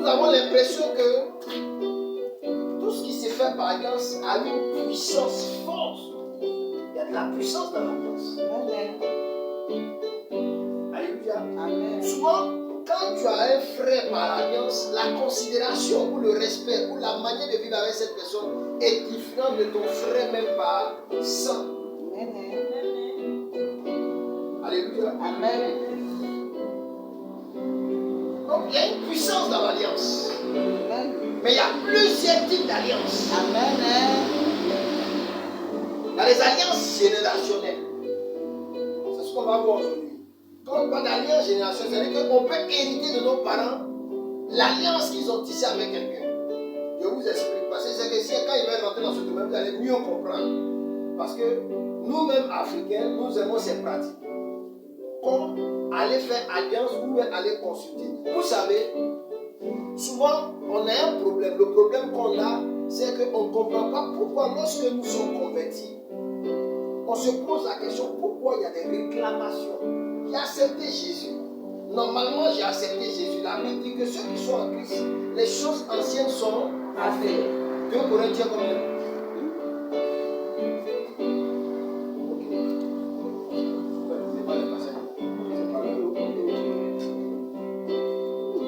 avons l'impression que tout ce qui s'est fait par alliance a une puissance forte. Il y a de la puissance dans l'alliance. Alléluia. Amen. Souvent, quand tu as un frère par alliance, la considération ou le respect ou la manière de vivre avec cette personne est différente de ton frère même par sang. Alléluia. Amen. Donc il y a une puissance dans l'alliance. Amen. Mais il y a plusieurs types d'alliances. Amen. Il y a les alliances générationnelles. C'est ce qu'on va voir aujourd'hui. Quand on parle d'alliance générationnelle, c'est-à-dire qu'on peut hériter de nos parents l'alliance qu'ils ont tissée avec quelqu'un. Je vous explique. Parce que c'est que si quand il va rentrer dans ce domaine, vous allez mieux comprendre. Parce que nous-mêmes, Africains, nous aimons ces pratiques. Comme aller faire alliance ou même aller consulter. Vous savez, souvent, on a un problème. Le problème qu'on a, c'est qu'on ne comprend pas pourquoi lorsque nous sommes convertis, on se pose la question pourquoi il y a des réclamations. J'ai accepté Jésus. Normalement, j'ai accepté Jésus. La Bible dit que ceux qui sont en Christ, les choses anciennes sont Passé. 2 Corinthiens combien?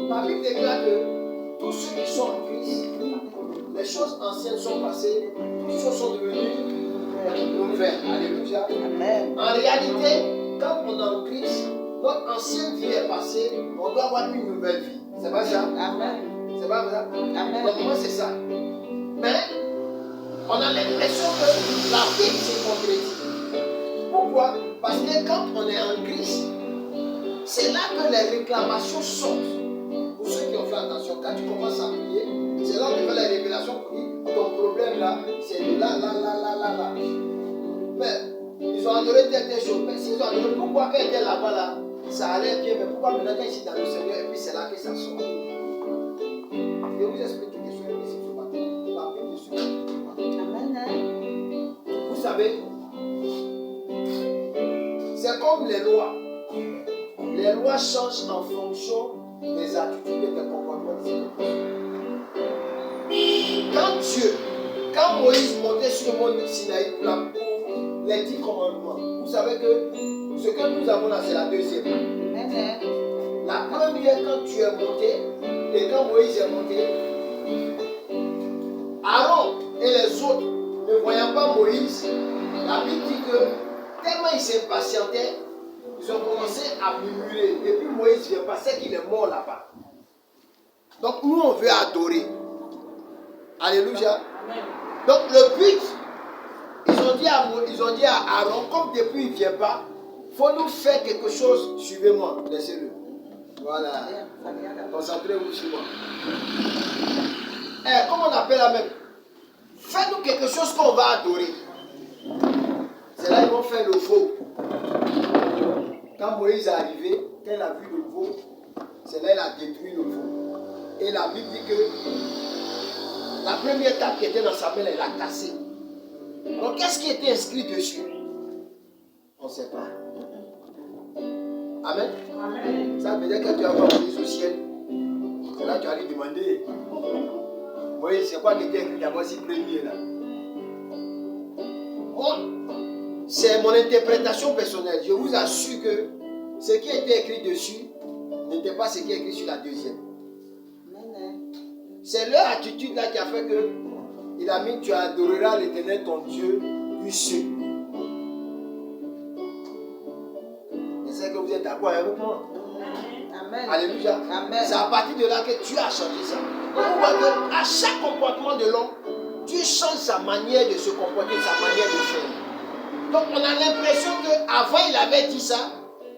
La Bible déclare que tous ceux qui sont en Christ, les choses anciennes sont passées, toutes choses sont devenues nouvelles. Alléluia. Amen. En réalité, quand on est en Christ, notre ancienne vie est passée, on doit avoir une nouvelle vie. C'est pas ça? Amen. C'est pas ça? Amen. Donc moi c'est ça. Mais on a l'impression que la Bible se contredit. Pourquoi? Parce que quand on est en Christ, c'est là que les réclamations sortent. Pour ceux qui ont fait attention, quand tu commences à prier, c'est là qu'on fait la révélation pour dire ton problème là, c'est de là. Mais ils ont adoré telle chose. Mais s'ils ont adoré, pourquoi quand ils étaient là-bas là, ça allait bien, mais pourquoi maintenant quand ils sont dans le Seigneur et puis c'est là que ça sort? Je vous explique quelque chose ici ce matin. La Bible est sur Amen. vous savez, c'est comme les lois. Les lois changent en fonction des attitudes et des comportements des personnes. Quand Moïse montait sur le mont Sinaï pour les 10 commandements, vous savez que ce que nous avons là, c'est la deuxième. Amen. La première, quand tu es monté, et quand Moïse est monté, Aaron et les autres, ne voyant pas Moïse, la Bible dit que tellement ils s'impatientaient, ils ont commencé à murmurer. Et puis Moïse vient passer qu'il est mort là-bas. Donc nous, on veut adorer. Alléluia. Amen. Donc le but, ils ont dit à Aaron, comme depuis il ne vient pas, il faut nous faire quelque chose, suivez-moi, laissez-le. Voilà. Concentrez-vous sur moi. Comment on appelle la même? Faites-nous quelque chose qu'on va adorer. C'est là qu'ils vont faire le veau. Quand Moïse est arrivé, quand il a vu le veau, c'est là qu'il a détruit le veau. Et la Bible dit que la première table qui était dans sa main, elle l'a cassée. Donc qu'est-ce qui était inscrit dessus? On ne sait pas. Amen. Amen. Ça veut dire que tu vas voir Moïse au ciel. C'est là que tu vas lui demander. Moïse, c'est quoi qui était écrit d'abord si premier là? Moi, c'est mon interprétation personnelle. Je vous assure que ce qui était écrit dessus n'était pas ce qui est écrit sur la deuxième. C'est leur attitude là qui a fait que il a mis tu adoreras l'Éternel ton Dieu du sud. Je sais que vous êtes d'accord avec moi. Amen. Alléluia. Amen. C'est à partir de là que tu as changé ça. Donc on voit qu'à chaque comportement de l'homme, Dieu change sa manière de se comporter, sa manière de faire. Donc on a l'impression qu'avant il avait dit ça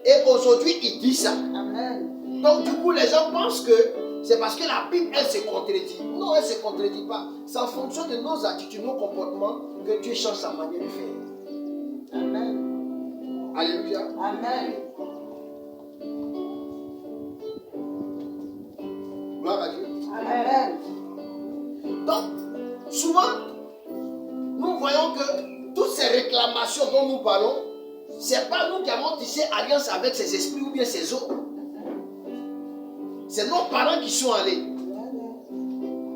et aujourd'hui il dit ça. Amen. Donc du coup les gens pensent que c'est parce que la Bible elle se contredit. Non, elle ne se contredit pas. C'est en fonction de nos attitudes, nos comportements que Dieu change sa manière de faire. Amen. Alléluia. Amen. Gloire à Dieu. Amen. Donc, souvent, nous voyons que toutes ces réclamations dont nous parlons, ce n'est pas nous qui avons tissé alliance avec ces esprits ou bien ces autres. C'est nos parents qui sont allés.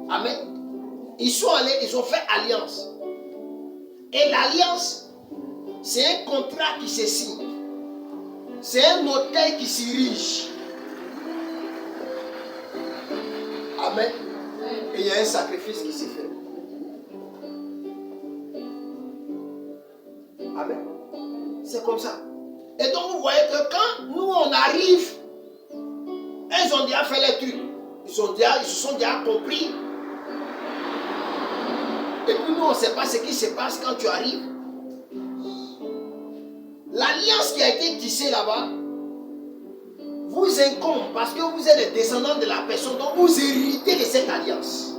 Amen. Ils sont allés, ils ont fait alliance. Et l'alliance, c'est un contrat qui se signe. C'est un notaire qui s'érige. Amen. Et il y a un sacrifice qui s'est fait. Amen. C'est comme ça. Et donc vous voyez que quand nous on arrive, ils ont déjà fait les trucs. Ils se sont déjà compris. Et puis nous on ne sait pas ce qui se passe quand tu arrives. L'alliance qui a été tissée là-bas vous incombe parce que vous êtes les descendants de la personne, donc vous héritez de cette alliance.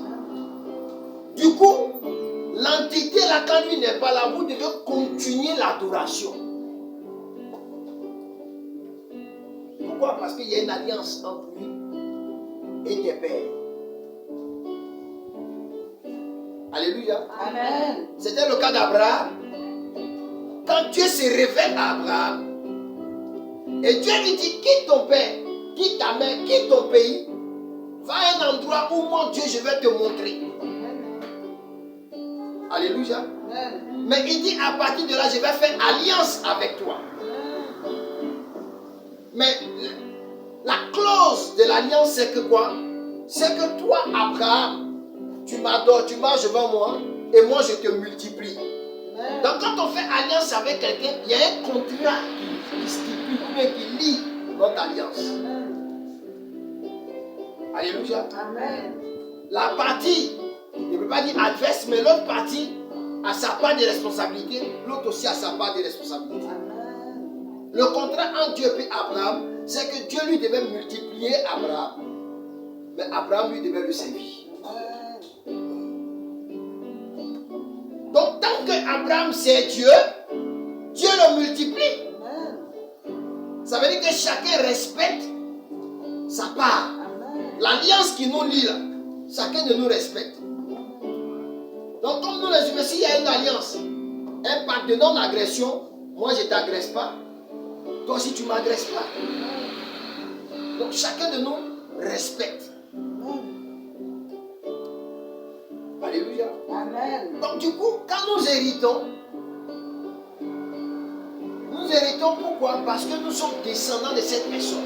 Du coup, l'entité là, quand lui n'est pas là, vous devez continuer l'adoration. Pourquoi? Parce qu'il y a une alliance entre lui et tes pères. Alléluia. Amen. C'était le cas d'Abraham. Quand Dieu se révèle à Abraham, et Dieu lui dit, quitte ton père, quitte ta mère, quitte ton pays, va à un endroit où mon Dieu, je vais te montrer. Alléluia. Amen. Mais il dit, à partir de là, je vais faire alliance avec toi. Mais la clause de l'alliance, c'est que quoi? C'est que toi, Abraham, tu m'adores, tu marches devant moi, et moi, je te multiplie. Amen. Donc, quand on fait alliance avec quelqu'un, il y a un contrat qui stipule, ou bien qui lie notre alliance. Alléluia. Amen. La partie, je ne peux pas dire adverse, mais l'autre partie a sa part de responsabilité, l'autre aussi a sa part de responsabilité. Amen. Le contrat entre Dieu et Abraham, c'est que Dieu lui devait multiplier Abraham. Mais Abraham lui devait le servir. Donc, tant que Abraham sert Dieu, Dieu le multiplie. Amen. Ça veut dire que chacun respecte sa part. Amen. L'alliance qui nous lie là, chacun de nous respecte. Donc, comme nous les humains, s'il y a une alliance, un pacte de non-agression, moi je ne t'agresse pas, toi aussi tu ne m'agresses pas. Donc, chacun de nous respecte. Alléluia. Amen. Donc, du coup, quand nous héritons pourquoi? Parce que nous sommes descendants de cette personne.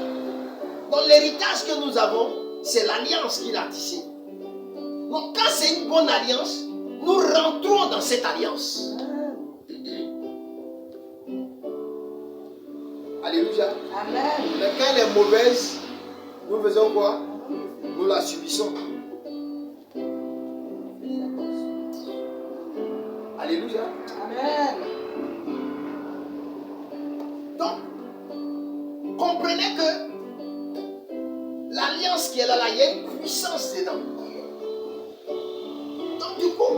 Donc, l'héritage que nous avons, c'est l'alliance qu'il a tissée. Donc, quand c'est une bonne alliance, nous rentrons dans cette alliance. Alléluia. Amen. Mais quand elle est mauvaise, nous faisons quoi? Nous la subissons. Alléluia. Amen. Donc, comprenez que l'alliance qui est là, il y a une puissance dedans. Donc, du coup,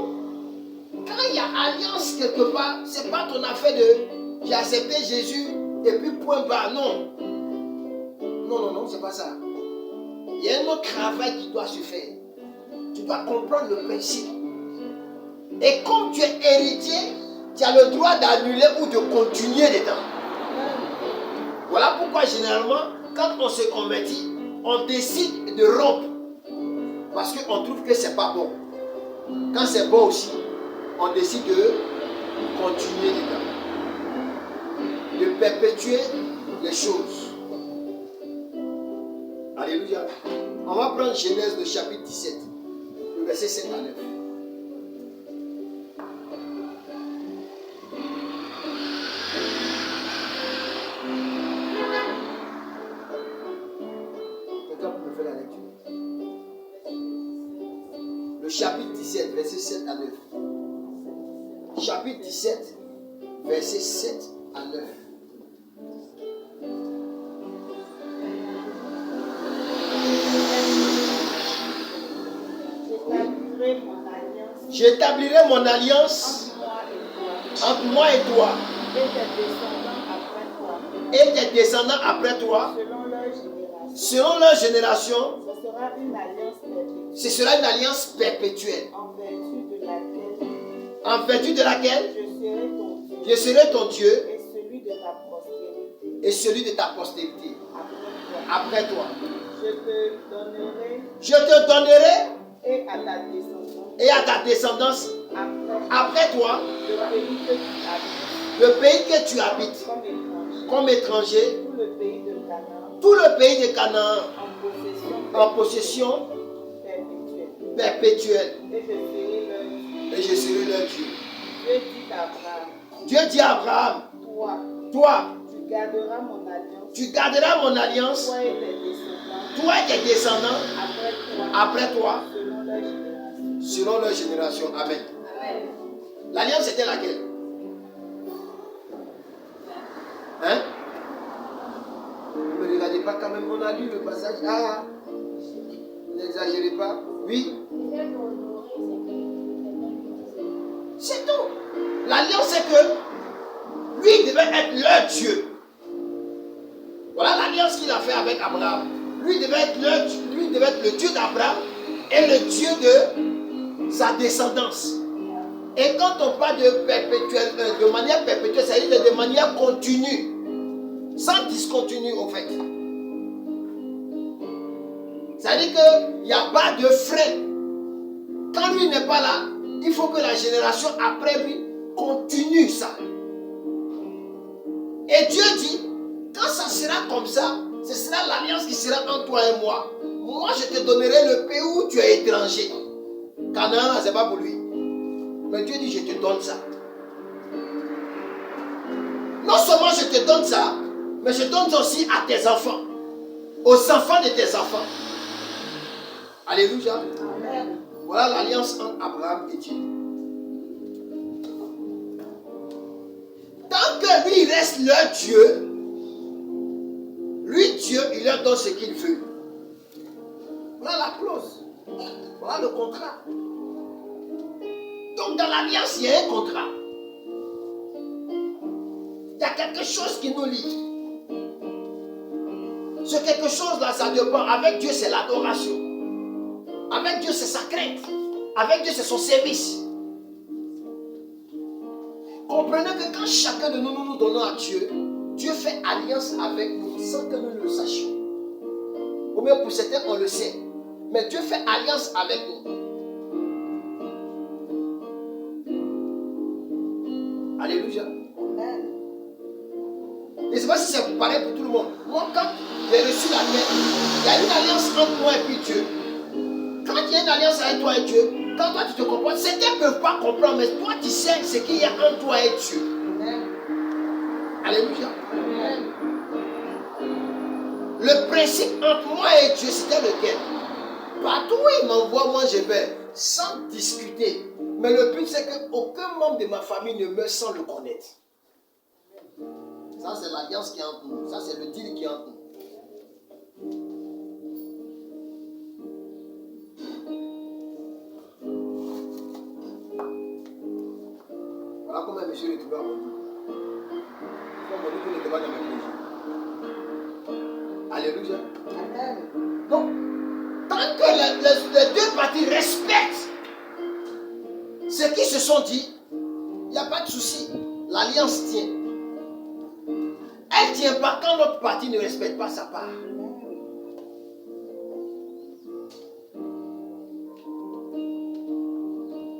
quand il y a alliance quelque part, c'est pas ton affaire de j'ai accepté Jésus et puis point barre. Non. Non, c'est pas ça. Il y a un autre travail qui doit se faire. Tu dois comprendre le principe. Et comme tu es héritier, tu as le droit d'annuler ou de continuer dedans. Voilà pourquoi généralement, quand on se convertit, on décide de rompre. Parce qu'on trouve que c'est pas bon. Quand c'est bon aussi, on décide de continuer dedans. De perpétuer les choses. Alléluia. On va prendre Genèse, le chapitre 17, le verset 7 à 9. Quelqu'un peut me faire la lecture? Le chapitre 17, verset 7 à 9. Chapitre 17, verset 7 à 9. J'établirai mon alliance entre moi et toi et tes descendants après toi selon leur génération. Ce sera une alliance perpétuelle en vertu de laquelle je serai ton Dieu et celui de ta postérité après toi. Je te donnerai et à ta descendance et à ta descendance après après toi le pays que le pays que tu habites tu habites comme étranger, comme étranger, tout le pays de Canaan tout le pays de Canaan en en possession perpétuelle. perpétuelle. Et je serai leur Dieu. Et je serai leur Dieu. Dieu dit à Abraham, Dieu dit à Abraham, toi, toi, tu garderas mon alliance, tu garderas mon alliance, toi et tes descendants, toi et tes descendants, après toi, après toi, selon leur génération. selon leur génération. Amen. Amen. L'alliance c'était laquelle? Hein? Ne me regardez pas quand même, on a lu le passage. Ah, n'exagérez pas. Oui. C'est tout. L'alliance c'est que lui devait être leur Dieu. Voilà l'alliance qu'il a fait avec Abraham. Lui devait être le Dieu d'Abraham et le Dieu de sa descendance. Et quand on parle de manière perpétuelle, ça veut dire de manière continue, sans discontinu au fait. Ça veut dire qu'il n'y a pas de frein. Quand lui n'est pas là, il faut que la génération après lui continue ça. Et Dieu dit, quand ça sera comme ça, ce sera l'alliance qui sera entre toi et moi. Moi, je te donnerai le pays où tu es étranger. Canaan, ce n'est pas pour lui. Mais Dieu dit, je te donne ça. Non seulement je te donne ça, mais je donne aussi à tes enfants. Aux enfants de tes enfants. Alléluia. Amen. Voilà l'alliance entre Abraham et Dieu. Tant que lui reste leur Dieu, lui Dieu, il leur donne ce qu'il veut. Voilà la clause. Voilà le contrat. Donc dans l'alliance, il y a un contrat. Il y a quelque chose qui nous lie. Ce quelque chose là, ça dépend. Avec Dieu, c'est l'adoration. Avec Dieu, c'est sa crainte. Avec Dieu, c'est son service. Comprenez que quand chacun de nous nous donnons à Dieu, Dieu fait alliance avec nous sans que nous le sachions. Ou bien pour certains, on le sait. Mais Dieu fait alliance avec nous. Alléluia. Amen. Je ne sais pas si c'est pareil pour tout le monde. Moi, quand j'ai reçu la paix, il y a une alliance entre moi et puis Dieu. Quand il y a une alliance avec toi et Dieu, quand toi tu te comprends, certains ne peuvent pas comprendre, mais toi tu sais ce qu'il y a entre toi et Dieu. Amen. Alléluia. Amen. Le principe entre moi et Dieu, c'était lequel? Partout où il m'envoie, moi je vais, sans discuter. Mais le but c'est qu'aucun membre de ma famille ne meurt sans le connaître. Ça c'est l'alliance qui est entre nous. Ça c'est le deal qui est entre nous. Voilà comment je me suis retrouvé à mon livre. Mon livre n'était pas dans mes projets. Alléluia. Amen. Donc, tant que les deux parties respectent ce qu'ils se sont dit, il n'y a pas de souci. L'alliance tient. Elle ne tient pas quand l'autre partie ne respecte pas sa part.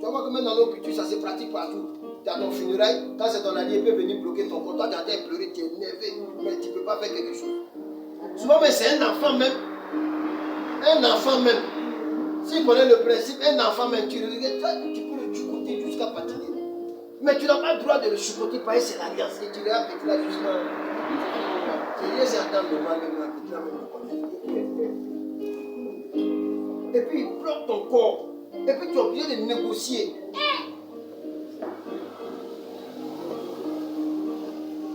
Tu vois que même dans nos cultures, ça se pratique partout. Tu as ton funérail, quand c'est ton allié, il peut venir bloquer ton compte. Toi, tu es en train de pleurer, tu es énervé, mais tu ne peux pas faire quelque chose. Souvent, mais c'est un enfant même. Un enfant même. S'il connaît le principe, un enfant même, tu peux le chicoter jusqu'à patiner. Mais tu n'as pas le droit de le chicoter parce que c'est l'alliance. Et tu regardes petit là justement. C'est rien, c'est attendre de moi même, petit là même, et puis il bloque ton corps. Et puis tu es obligé de négocier.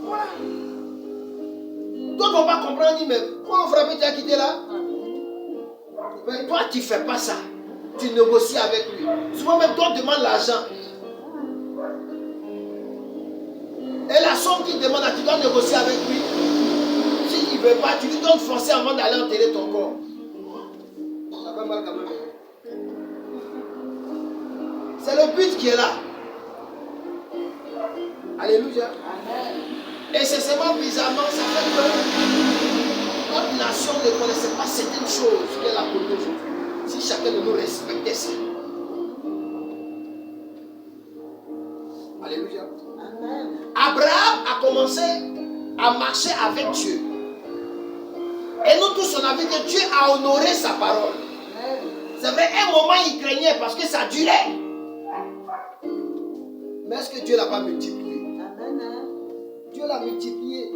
Voilà. D'autres ne vont pas comprendre, dit, mais pourquoi on frappe, tu as quitté là? Mais toi, tu ne fais pas ça. Tu négocies avec lui. Souvent même, toi, demande l'argent. Et la somme qu'il demande, tu dois négocier avec lui. S'il ne veut pas, tu lui donnes forcer avant d'aller enterrer ton corps. Ça fait mal quand même. C'est le but qui est là. Alléluia. Amen. Et c'est seulement bizarrement, ça fait que notre nation ne connaissait pas certaines choses qu'elle a connues aujourd'hui. Si chacun de nous respecter ça. Alléluia. Amen. Abraham a commencé à marcher avec Dieu. Et nous tous, on a vu que Dieu a honoré sa parole. Amen. C'est vrai, un moment, il craignait parce que ça durait. Mais est-ce que Dieu ne l'a pas multiplié? Amen. Dieu l'a multiplié.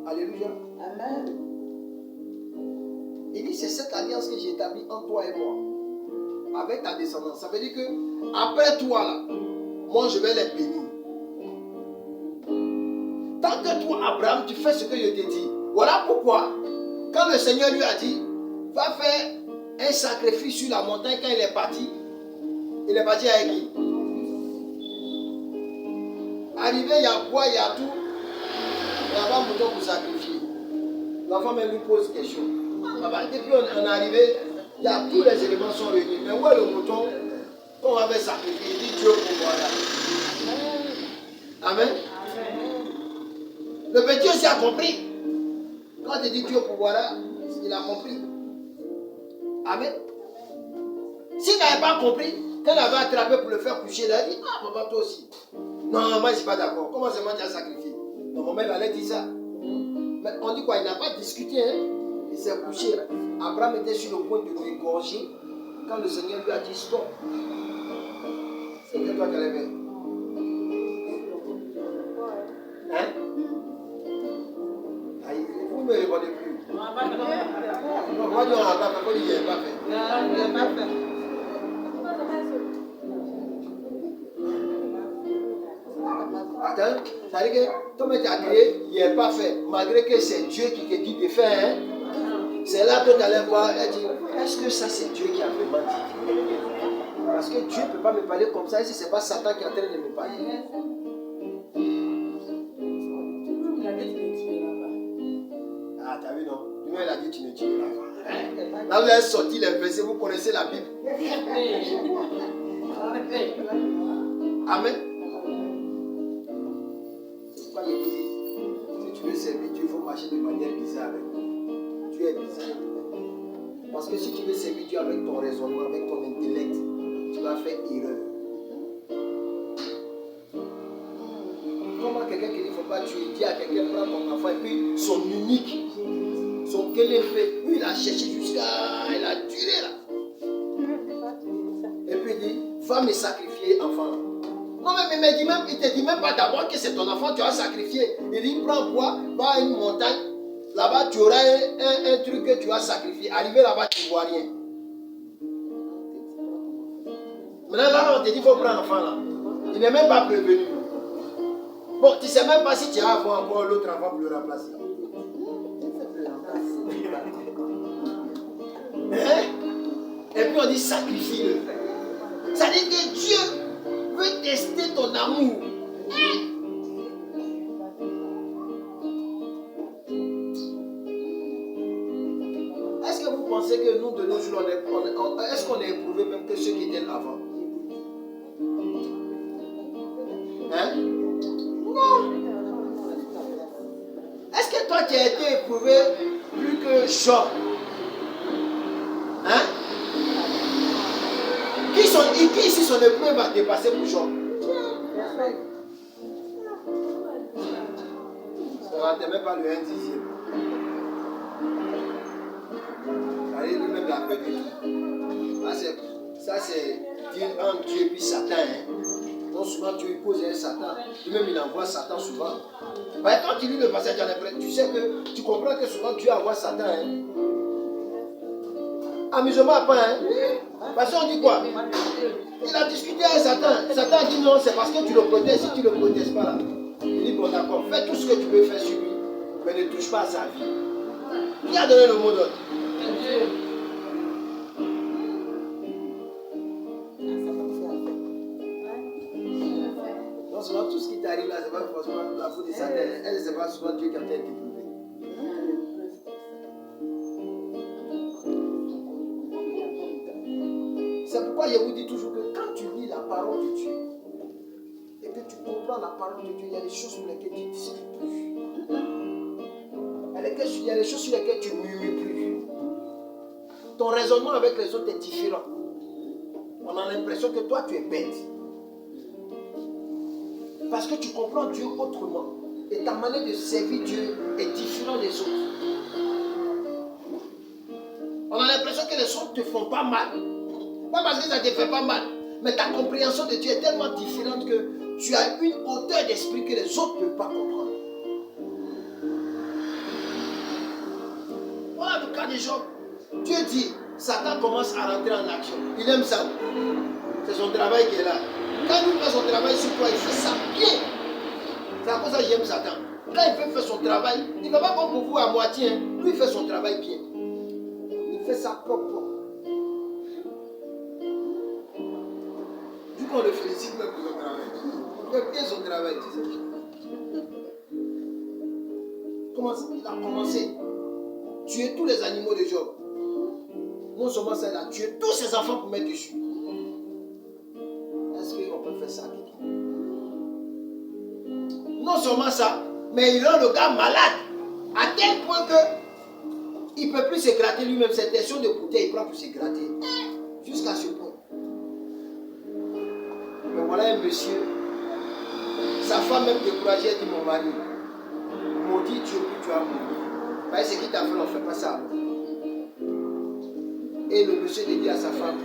Alléluia. Amen. Il dit, c'est cette alliance que j'ai établie entre toi et moi, avec ta descendance. Ça veut dire que après toi, là, moi, je vais les bénir. Tant que toi, Abraham, tu fais ce que je t'ai dit. Voilà pourquoi, quand le Seigneur lui a dit, va faire un sacrifice sur la montagne, quand il est parti avec qui? Arrivé, il y a quoi, il y a tout. Il n'y a pas un mouton pour sacrifier. L'enfant même lui pose question. Depuis on est arrivé, il y a tous les éléments sont réunis. Mais où est le mouton qu'on va faire sacrifier? Il dit Dieu pour voilà. Amen. Le petit aussi a compris. Quand il dit Dieu pour voilà, il a compris. Amen. S'il n'avait pas compris, quand il avait attrapé pour le faire coucher, il a dit ah maman toi aussi. Non, moi je ne suis pas d'accord. Comment c'est moi qui a sacrifié? Non, maman il allait dire ça. Mais on dit quoi? Il n'a pas discuté, hein? Il s'est couché. Abraham était sur le point de l'égorger quand le Seigneur lui a dit stop. C'était toi qui allais faire. Hein? Aïe, vous ne me répondez plus. Non, moi je n'ai pas fait. Faut dire qu'il n'a pas fait. Il n'a pas fait. Attends, ça veut dire que toi tu as créé, il n'a pas fait. Malgré que c'est Dieu qui te dit de faire, hein? C'est là que tu allais voir et dire, est-ce que ça c'est Dieu qui a vraiment dit? Parce que Dieu ne peut pas me parler comme ça, et si ce n'est pas Satan qui est en train de me parler. Ah, t'as vu non? Lui-même il a dit tu ne tueras pas. Là vous avez sorti les versets, vous connaissez la Bible. Amen. C'est pourquoi il dit, si tu veux servir Dieu, il faut marcher de manière bizarre avec lui. Dieu est bizarre. Parce que si tu veux servir Dieu avec ton raisonnement, avec ton intellect, tu vas faire erreur. Comment quelqu'un qui dit qu'il ne faut pas tuer, dit à quelqu'un prends ton enfant et puis son unique, son fait, lui il a cherché jusqu'à, il a duré là. Et puis il dit, va me sacrifier enfant. Non mais il ne te dit même pas d'abord que c'est ton enfant, tu vas sacrifier. Il dit prends quoi, va à une montagne, là-bas tu auras un truc que tu vas sacrifier. Arrivé là-bas tu ne vois rien. Maintenant là on te dit il faut prendre l'enfant là. Il n'est même pas prévenu. Bon, tu ne sais même pas si tu vas avoir encore l'autre enfant pour le remplacer. Hein? Et puis on dit sacrifie-le. Ça veut dire que Dieu veut tester ton amour. Est-ce que vous pensez que nous de nos jours, est-ce qu'on est éprouvé même que ceux qui étaient avant? Hein? Non. Est-ce que toi tu as été éprouvé plus que Job? Hein? Qui ici son épreuve va dépasser pour Job? Ça ne rentre même pas le 1/10. Allez, lui-même la paix de tout. Ça c'est Dieu entre Dieu et puis Satan. Hein? Non, souvent Dieu pose un Satan. Lui-même il envoie Satan souvent. Mais quand tu lis le passage, tu sais que tu comprends que souvent Dieu envoie Satan. Hein? Amusement à pas, hein? Parce qu'on dit quoi? Il a discuté avec Satan. Satan a dit non, c'est parce que tu le protèges. Si tu ne le protèges pas, là, il dit bon d'accord, fais tout ce que tu veux faire sur lui, mais ne touche pas à sa vie. Qui a donné le mot d'ordre? Non, souvent tout ce qui t'arrive là, c'est pas forcément la faute de Satan. Elle, c'est pas souvent Dieu qui a été éprouvé. C'est pourquoi je vous dis toujours que quand tu lis la parole de Dieu et que tu comprends la parole de Dieu, il y a des choses pour lesquelles tu ne discutes plus. Elle est il y a des choses sur lesquelles tu ne murmures plus. Ton raisonnement avec les autres est différent. On a l'impression que toi, tu es bête. Parce que tu comprends Dieu autrement. Et ta manière de servir Dieu est différente des autres. On a l'impression que les autres ne te font pas mal. Pas parce que ça ne te fait pas mal. Mais ta compréhension de Dieu est tellement différente que tu as une hauteur d'esprit que les autres ne peuvent pas comprendre. Voilà le cas des gens. Dieu dit, Satan commence à rentrer en action. Il aime ça. C'est son travail qui est là. Quand il fait son travail sur toi, il fait ça bien. C'est à cause ça que j'aime Satan. Quand il peut faire son travail, il ne va pas comme pour vous à moitié. Lui, il fait son travail bien. Il fait ça propre. Du coup, on le félicite même pour son travail. Il fait bien son travail, tu sais. Il a commencé. Tuer tous les animaux de Job. Non seulement ça, il a tué tous ses enfants pour mettre dessus. Est-ce qu'on peut faire ça à quelqu'un? Non seulement ça, mais il rend le gars malade. À tel point que il ne peut plus se gratter lui-même. Cette question de bouteille, il prend pour se gratter. Jusqu'à ce point. Mais voilà un monsieur. Sa femme même découragée, dit mon mari, maudit Dieu que tu as maudit. Mais ce qu'il t'a fait, on ne fait pas ça. Et le monsieur dit à sa femme,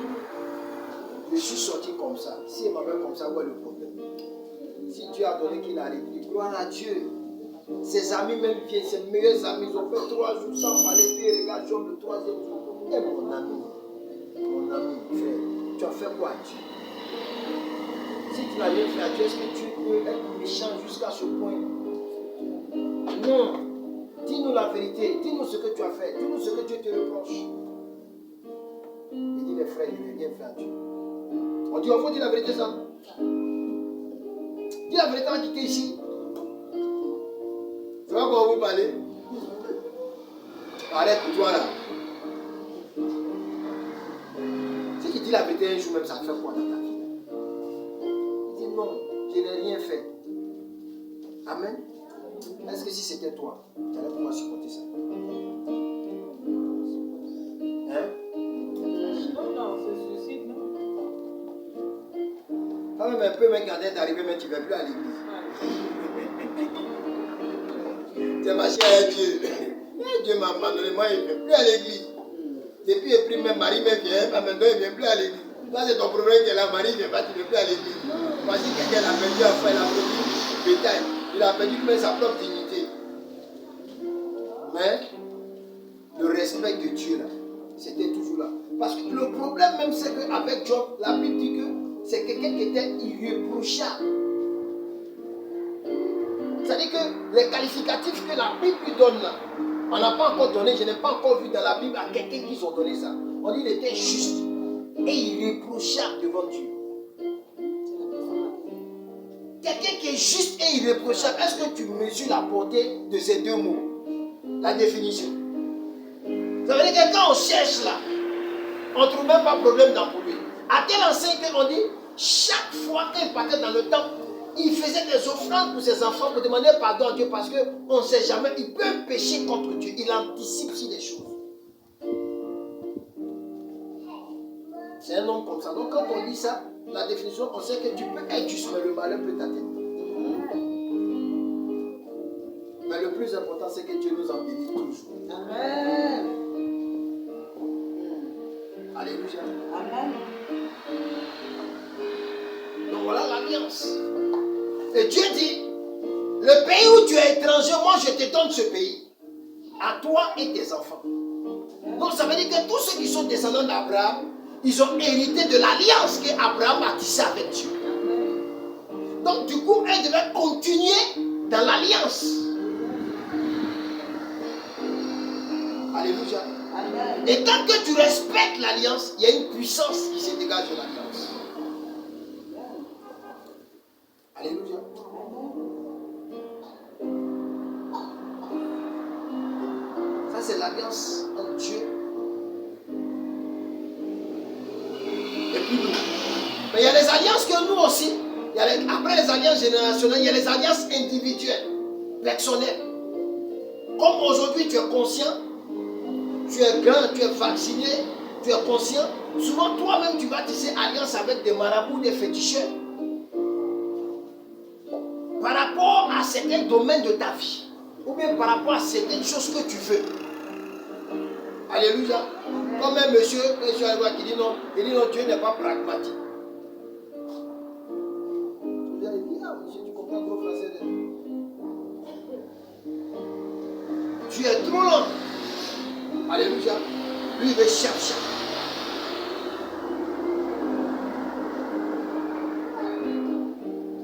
je suis sorti comme ça. Si elle m'avait comme ça, où est le problème? Si Dieu a donné qu'il a réglé, gloire à Dieu. Ses amis même viennent, ses meilleurs amis, ils ont fait 3 jours sans parler, puis ils regardent Job le 3e jour. Et mon ami, frère, tu as fait quoi à Dieu? Si tu n'as rien fait à Dieu, est-ce que tu peux être méchant jusqu'à ce point? Non. Dis-nous la vérité, dis-nous ce que tu as fait, dis-nous ce que Dieu te reproche. Il dit les frères, je n'ai rien fait à Dieu. On dit, on faut dire la vérité, ça. Dis la vérité, on dit que ici. Tu vois comment vous parlez? Arrête pour toi là. Si tu dis la vérité un jour même, ça te fait quoi dans ta vie? Il dit non, je n'ai rien fait. Amen. Est-ce que si c'était toi, tu allais pouvoir supporter ça? Hein? Non, c'est suicide, non? Quand même un peu, même quand t'es arrivé, mais tu ne vas plus à l'église. Tu es marché avec Dieu. Dieu m'a abandonné, moi il ne vient plus à l'église. Depuis il pris même Marie me vient, maintenant il ne vient plus à l'église. Là c'est ton problème que la Marie ne vient pas, tu ne viens plus à l'église. Voici quelqu'un a perdu un frère, il a perdu bétail, il a perdu même sa propre dignité. Mais le respect de Dieu là, c'était toujours là. Parce que le problème même c'est qu'avec Job, la Bible dit que c'est quelqu'un qui était irréprochable. C'est-à-dire que les qualificatifs que la Bible lui donne là, on n'a pas encore donné, je n'ai pas encore vu dans la Bible à quelqu'un qui ont donné ça. On dit qu'il était juste et irréprochable devant Dieu. Quelqu'un qui est juste et irréprochable, est-ce que tu mesures la portée de ces deux mots? La définition. Ça veut dire que quand on cherche là, on ne trouve même pas de problème dans pour lui. À tel enseigne qu'on dit, chaque fois qu'il partait dans le temple, il faisait des offrandes pour ses enfants pour demander pardon à Dieu parce qu'on ne sait jamais, il peut pécher contre Dieu. Il anticipe sur des choses. C'est un homme comme ça. Donc quand on lit ça, la définition, on sait que tu peux être juste, mais le malheur peut t'atteindre. Mais le plus important, c'est que Dieu nous en bénisse toujours. Amen. Alléluia. Amen. Donc voilà l'alliance. Et Dieu dit, le pays où tu es étranger, moi je te donne ce pays. À toi et tes enfants. Donc ça veut dire que tous ceux qui sont descendants d'Abraham, ils ont hérité de l'alliance qu'Abraham a tissée avec Dieu. Donc du coup, ils devaient continuer dans l'alliance. Alléluia. Amen. Et tant que tu respectes l'alliance, il y a une puissance qui se dégage de l'alliance. Alléluia. Ça c'est l'alliance entre Dieu et puis nous. Mais il y a les alliances que nous aussi, après les alliances générationnelles, il y a les alliances individuelles, personnelles. Comme aujourd'hui tu es conscient, tu es grand, tu es vacciné, tu es conscient, souvent toi-même tu vas tisser alliance avec des marabouts, des féticheurs. Par rapport à certains domaines de ta vie, ou bien par rapport à certaines choses que tu veux. Alléluia. Comme un monsieur qui dit non, Dieu n'est pas pragmatique. Il dit, ah monsieur, tu comprends gros français. Tu es trop lent. Alléluia. Lui, il veut chercher.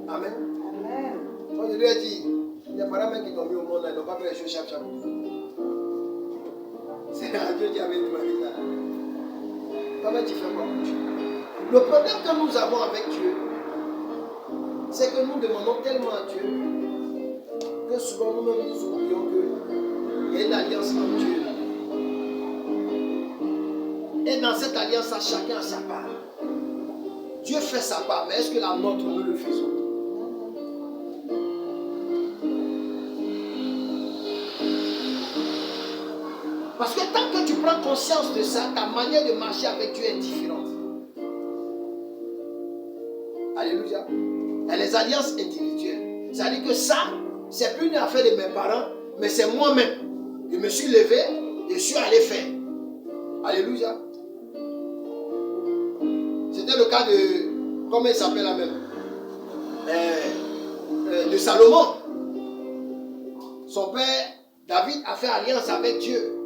Amen. Amen. Quand je lui ai dit, il y a pas parents qui t'ont mis au monde, ils n'ont pas fait les choses chaque. C'est Dieu qui avait demandé ça. Comment tu fais quoi? Le problème que nous avons avec Dieu, c'est que nous demandons tellement à Dieu que souvent nous-mêmes nous oublions qu'il y a une alliance entre Dieu. Et dans cette alliance, chacun a sa part. Dieu fait sa part, mais est-ce que la nôtre, nous le faisons? Parce que tant que tu prends conscience de ça, ta manière de marcher avec Dieu est différente. Alléluia. Il y a les alliances individuelles. C'est-à-dire que ça, c'est plus une affaire de mes parents, mais c'est moi-même. Je me suis levé, je suis allé faire. Alléluia. C'était le cas de, comment il s'appelle la même, de Salomon. Son père, David, a fait alliance avec Dieu.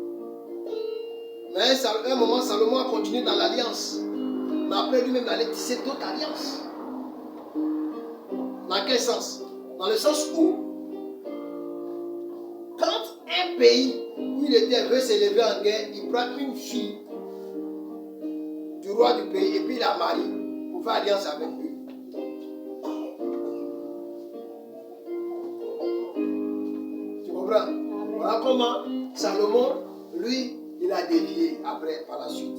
Mais à un moment, Salomon a continué dans l'alliance. Mais après lui-même, il allait tisser d'autres alliances. Dans quel sens? Dans le sens où, quand un pays où il était veut s'élever en guerre, il prend une fille du roi du pays et puis il la marie pour faire alliance avec lui. Tu comprends? Voilà comment Salomon, lui, il a dévié après, par la suite.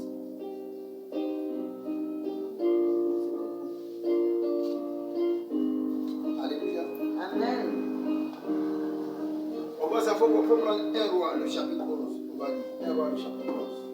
Alléluia. Amen. On va ça, faut prendre un roi, le chapitre 11. On va dire, un roi, le chapitre 11.